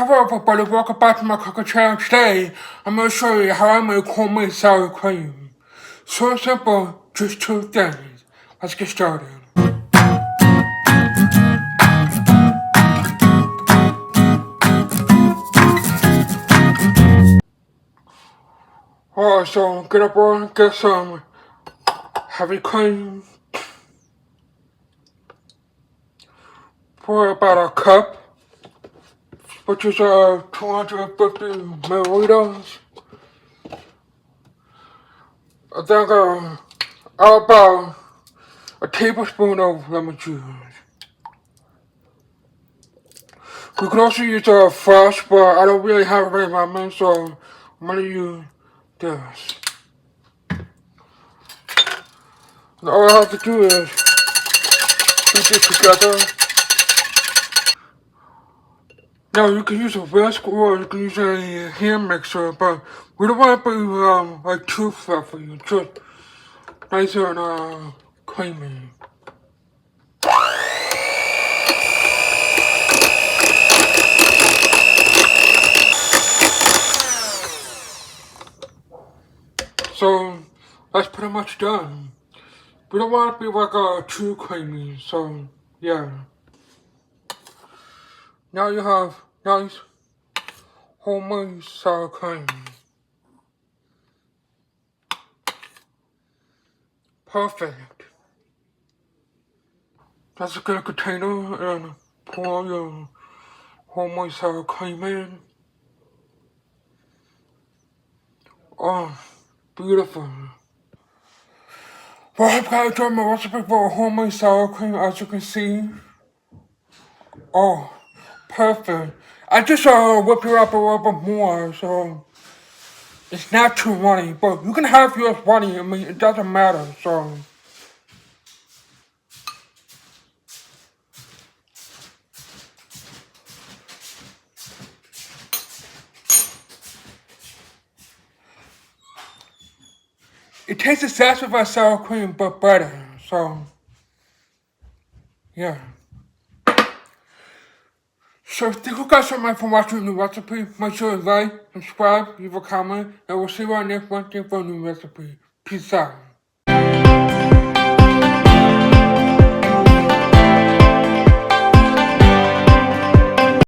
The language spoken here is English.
Hello everybody, welcome back to my cooking channel. Today, I'm going to show you how I make homemade sour cream. So simple, just two things. Let's get started. Alright, so get up and get some heavy cream. For about a cup, which is 250 milliliters. I think about a tablespoon of lemon juice. You can also use fresh, but I don't really have any lemon, so I'm gonna use this. And all I have to do is beat it together. Now you can use a whisk or you can use a hand mixer, but we don't want to be like too fluffy, just nice and creamy. So that's pretty much done. We don't want to be like too creamy, so yeah. Now you have nice homemade sour cream. Perfect. Let's get a container and pour your homemade sour cream in. Oh, beautiful. Well, I've got to try my recipe for homemade sour cream, as you can see. Oh, perfect. I just whip it up a little bit more, so it's not too runny. But you can have yours runny. I mean, it doesn't matter. So it tastes exactly like sour cream, but better. So yeah. So thank you guys so much for watching the new recipe. Make sure to like, subscribe, leave a comment, and we'll see you on next Wednesday for a new recipe. Peace out.